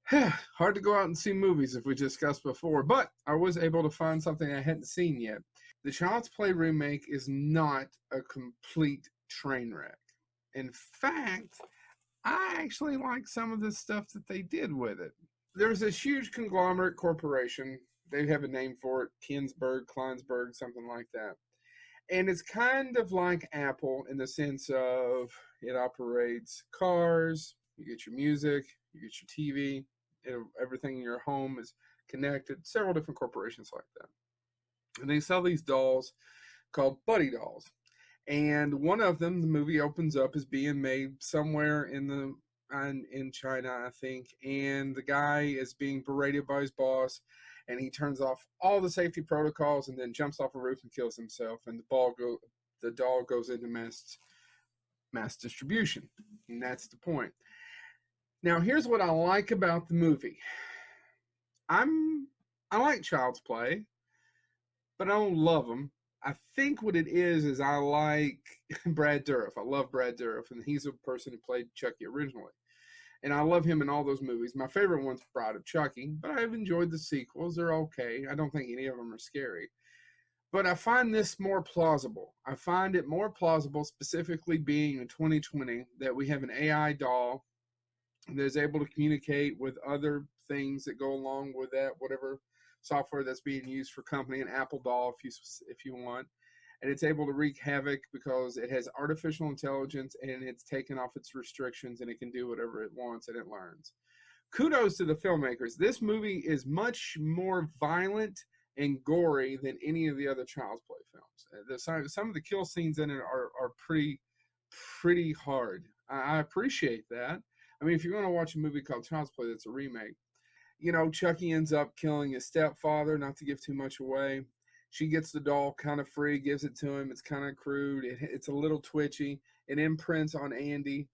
Hard to go out and see movies, if we discussed before, but I was able to find something I hadn't seen yet. The Child's Play remake is not a complete train wreck. In fact, I actually like some of the stuff that they did with it. There's this huge conglomerate corporation. They have a name for it, Kleinsberg, something like that. And it's kind of like Apple in the sense of it operates cars, you get your music, you get your TV, everything in your home is connected. Several different corporations like that. And they sell these dolls called Buddy dolls. And one of them, the movie opens up, is being made somewhere in China, I think. And the guy is being berated by his boss. And he turns off all the safety protocols and then jumps off a roof and kills himself. And the doll goes into mass distribution. And that's the point. Now, here's what I like about the movie. I like Child's Play, but I don't love them. I think what it is I like Brad Dourif. I love Brad Dourif, and he's a person who played Chucky originally. And I love him in all those movies. My favorite one's Bride of Chucky, but I've enjoyed the sequels. They're okay. I don't think any of them are scary. But I find this more plausible. I find it more plausible, specifically being in 2020, that we have an AI doll that is able to communicate with other things that go along with that, whatever software that's being used for company, an Apple doll if you want. And it's able to wreak havoc because it has artificial intelligence and it's taken off its restrictions and it can do whatever it wants and it learns. Kudos to the filmmakers. This movie is much more violent and gory than any of the other Child's Play films. Some of the kill scenes in it are pretty hard. I appreciate that. I mean, if you're going to watch a movie called Child's Play that's a remake, you know, Chucky ends up killing his stepfather, not to give too much away. She gets the doll kind of free, gives it to him. It's kind of crude. It's a little twitchy. It imprints on Andy.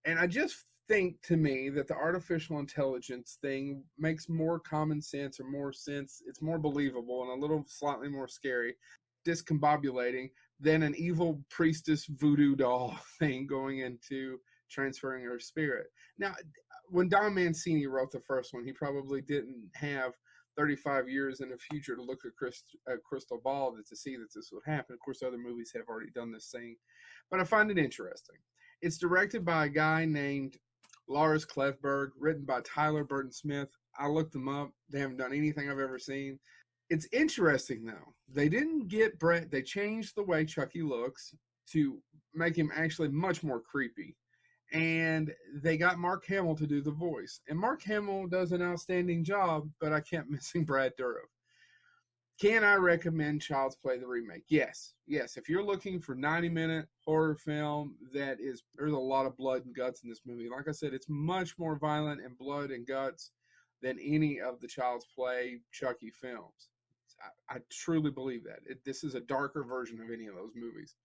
And I just think, to me, that the artificial intelligence thing makes more common sense or more sense. It's more believable and a little slightly more scary, discombobulating, than an evil priestess voodoo doll thing going into transferring her spirit. Now, when Don Mancini wrote the first one, he probably didn't have 35 years in the future to look at a crystal ball to see that this would happen. Of course, other movies have already done this thing, but I find it interesting. It's directed by a guy named Lars Klevberg, written by Tyler Burton Smith. I looked them up. They haven't done anything I've ever seen. It's interesting, though. They didn't get Brett. They changed the way Chucky looks to make him actually much more creepy. And they got Mark Hamill to do the voice. And Mark Hamill does an outstanding job, but I kept missing Brad Dourif. Can I recommend Child's Play the remake? Yes. Yes, if you're looking for 90-minute horror film there's a lot of blood and guts in this movie. Like I said, it's much more violent and blood and guts than any of the Child's Play Chucky films. I truly believe that. This is a darker version of any of those movies.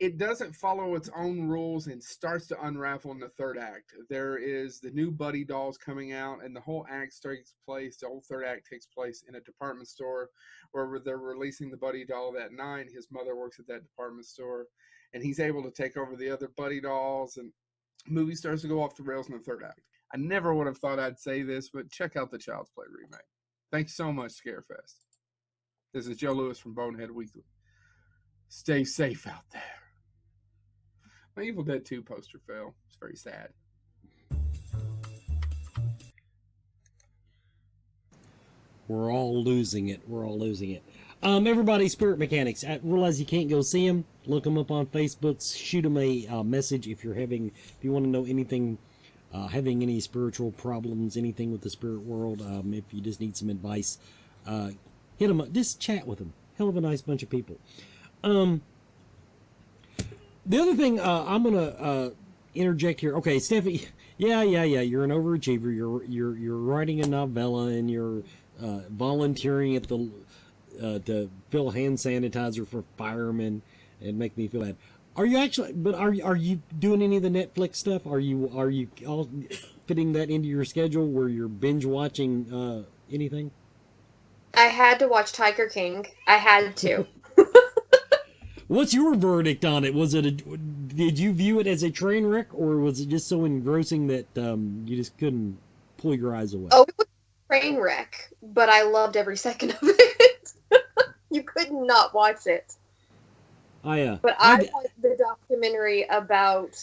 It doesn't follow its own rules and starts to unravel in the third act. There is the new Buddy dolls coming out, and the whole the whole third act takes place in a department store where they're releasing the Buddy doll that night. His mother works at that department store, and he's able to take over the other Buddy dolls, and the movie starts to go off the rails in the third act. I never would have thought I'd say this, but check out the Child's Play remake. Thanks so much, Scarefest. This is Joe Lewis from Bonehead Weekly. Stay safe out there. My Evil Dead 2 poster fell. It's very sad. We're all losing it. Everybody, Spirit Mechanics. I realize you can't go see them. Look them up on Facebook. Shoot them a message if you want to know anything, having any spiritual problems, anything with the spirit world. If you just need some advice, hit them up. Just chat with them. Hell of a nice bunch of people. The other thing I'm gonna interject here. Okay, Stephanie. Yeah. You're an overachiever. You're writing a novella and you're volunteering at the to fill hand sanitizer for firemen and make me feel bad. Are you actually? But are you doing any of the Netflix stuff? Are you all fitting that into your schedule where you're binge watching anything? I had to watch Tiger King. I had to. What's your verdict on it? Did you view it as a train wreck, or was it just so engrossing that you just couldn't pull your eyes away? Oh, it was a train wreck, but I loved every second of it. You could not watch it. But I want the documentary about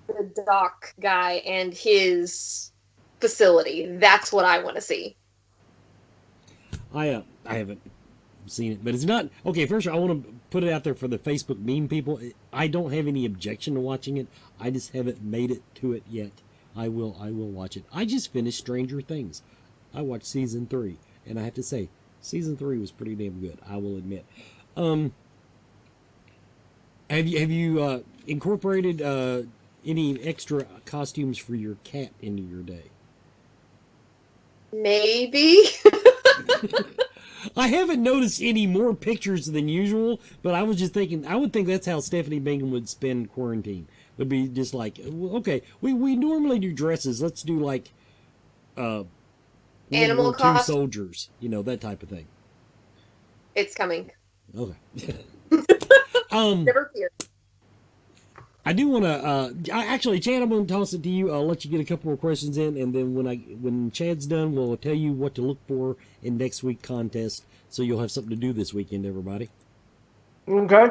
the dock guy and his facility. That's what I want to see. I haven't seen it, but it's not okay. First, I want to put it out there for the Facebook meme people. I don't have any objection to watching it. I just haven't made it to it yet. I will watch it. I just finished Stranger Things. I watched season 3, and I have to say, season 3 was pretty damn good. I will admit. Have you incorporated any extra costumes for your cat into your day? Maybe. I haven't noticed any more pictures than usual, but I was just thinking, I would think that's how Stephanie Bingham would spend quarantine. Would be just like, okay, we normally do dresses. Let's do like Animal World War II costumes. soldiers, that type of thing. It's coming. Okay. Never fear. I do want to, actually, Chad, I'm going to toss it to you. I'll let you get a couple more questions in, and then when Chad's done, we'll tell you what to look for in next week's contest, so you'll have something to do this weekend, everybody. Okay.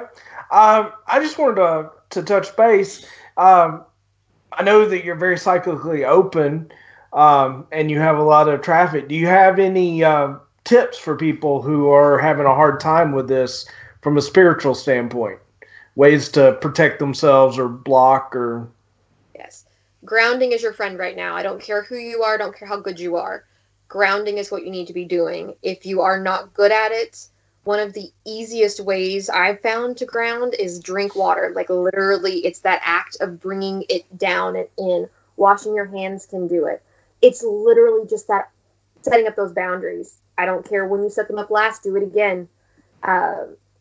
I just wanted to touch base. I know that you're very cyclically open, and you have a lot of traffic. Do you have any tips for people who are having a hard time with this from a spiritual standpoint? Ways to protect themselves or block or... Yes. Grounding is your friend right now. I don't care who you are. I don't care how good you are. Grounding is what you need to be doing. If you are not good at it, one of the easiest ways I've found to ground is drink water. Like literally, it's that act of bringing it down and in. Washing your hands can do it. It's literally just that setting up those boundaries. I don't care when you set them up last, do it again.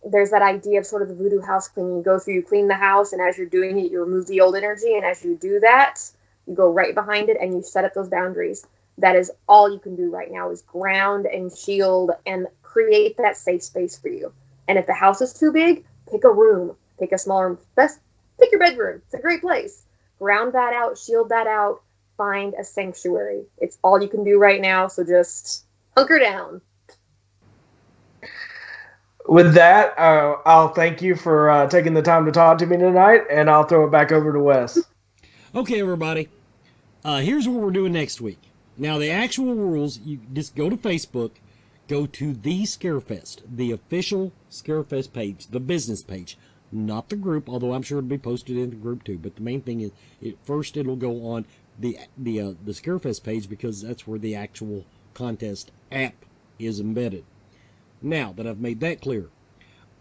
There's that idea of sort of the voodoo house cleaning. You go through, you clean the house, and as you're doing it, you remove the old energy. And as you do that, you go right behind it and you set up those boundaries. That is all you can do right now is ground and shield and create that safe space for you. And if the house is too big, pick a room. Pick a smaller room. Best, pick your bedroom. It's a great place. Ground that out, shield that out, find a sanctuary. It's all you can do right now, so just hunker down. With that, I'll thank you for taking the time to talk to me tonight, and I'll throw it back over to Wes. Okay, everybody. Here's what we're doing next week. Now, the actual rules, you just go to Facebook, go to the Scarefest, the official Scarefest page, the business page, not the group, although I'm sure it'll be posted in the group too. But the main thing is, first it'll go on the Scarefest page because that's where the actual contest app is embedded. Now that I've made that clear,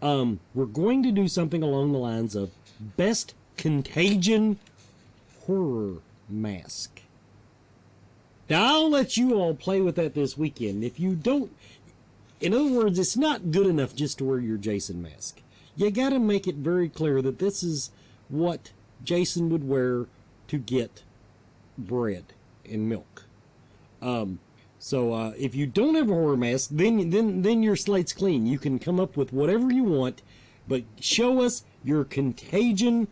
we're going to do something along the lines of Best Contagion Horror Mask. Now, I'll let you all play with that this weekend. If you don't, in other words, it's not good enough just to wear your Jason mask. You got to make it very clear that this is what Jason would wear to get bread and milk. So if you don't have a horror mask, then your slate's clean. You can come up with whatever you want, but show us your Contagion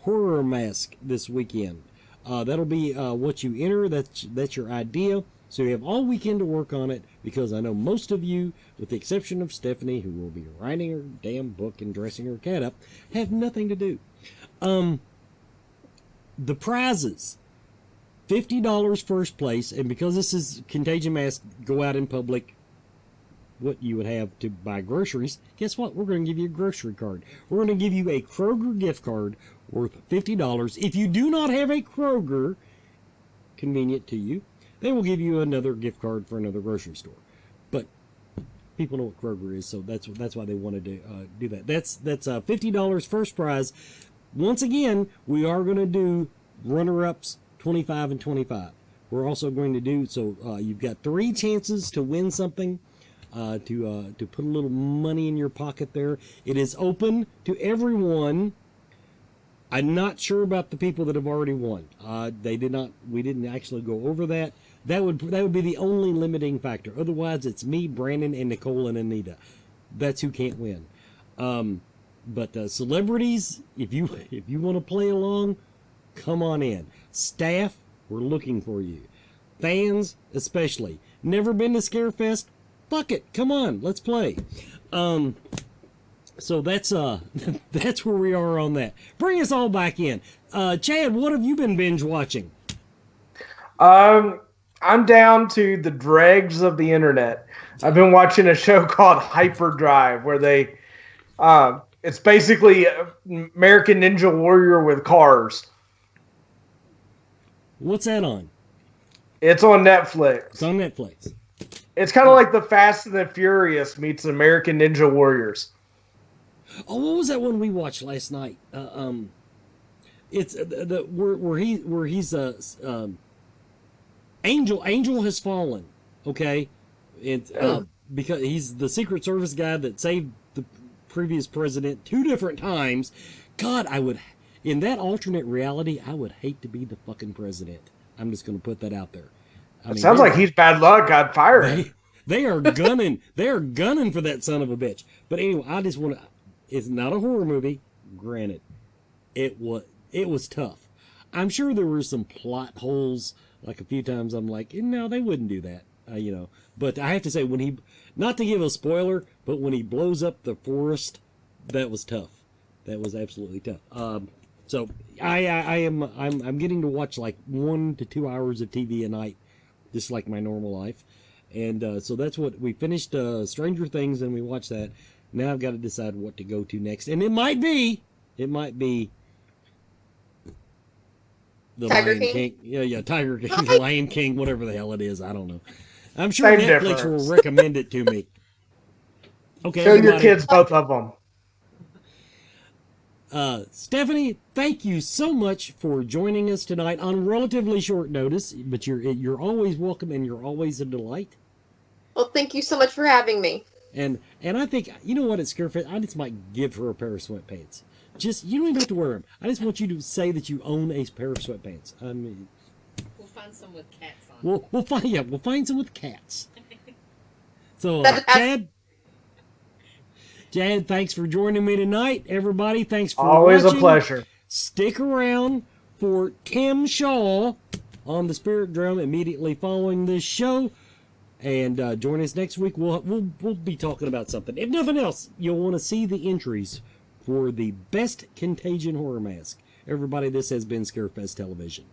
horror mask this weekend. That'll be what you enter. That's your idea. So you have all weekend to work on it, because I know most of you, with the exception of Stephanie, who will be writing her damn book and dressing her cat up, have nothing to do. The prizes. $50 first place, and because this is Contagion Mask, go out in public, what you would have to buy groceries, guess what? We're going to give you a grocery card. We're going to give you a Kroger gift card worth $50. If you do not have a Kroger, convenient to you, they will give you another gift card for another grocery store. But people know what Kroger is, so that's why they wanted to do that. That's $50 first prize. Once again, we are going to do runner-ups 25 and 25. We're also going to do, so you've got 3 chances to win something, to put a little money in your pocket there. It is open to everyone. I'm not sure about the people that have already won. We didn't actually go over that. That would be the only limiting factor. Otherwise, it's me, Brandon, and Nicole and Anita. That's who can't win. But celebrities, if you want to play along, come on in. Staff, we're looking for you. fans especially. Never been to Scarefest? Fuck it, come on, let's play. So that's that's where we are on that. Bring us all back in. Chad, what have you been binge watching? I'm down to the dregs of the internet. I've been watching a show called Hyperdrive, where they it's basically American Ninja Warrior with cars. What's that on? It's on Netflix. It's on Netflix. It's kind of like the Fast and the Furious meets American Ninja Warriors. Oh, what was that one we watched last night? It's where he's Angel has fallen. Okay, because he's the Secret Service guy that saved the previous president 2 different times. God, in that alternate reality, I would hate to be the fucking president. I'm just going to put that out there. Sounds like he's bad luck. I'd fire him. They are gunning. They are gunning for that son of a bitch. But anyway, I just want to. It's not a horror movie. Granted, it was tough. I'm sure there were some plot holes. Like a few times, I'm like, no, they wouldn't do that. But I have to say, when he, not to give a spoiler, but when he blows up the forest, that was tough. That was absolutely tough. So I'm getting to watch like 1 to 2 hours of TV a night, just like my normal life. And so that's what we finished. Stranger Things, and we watched that. Now I've got to decide what to go to next, and it might be the Tiger Lion King? King. Yeah, Tiger King, the Lion King, whatever the hell it is. I don't know. I'm sure Same Netflix difference. will recommend it to me. Okay, Show your everybody. kids both of them. Stephanie, thank you so much for joining us tonight on relatively short notice, but you're always welcome and you're always a delight. Well, thank you so much for having me. And I think, you know what, at Scarefest, I just might give her a pair of sweatpants. Just, you don't even have to wear them. I just want you to say that you own a pair of sweatpants. I mean, we'll find some with cats on. We'll find some with cats. So, Chad, thanks for joining me tonight. Everybody, thanks for always watching. A pleasure. Stick around for Tim Shaw on the Spirit Drum immediately following this show. And join us next week. We'll be talking about something. If nothing else, you'll want to see the entries for the best Contagion horror mask. Everybody, this has been Scarefest Television.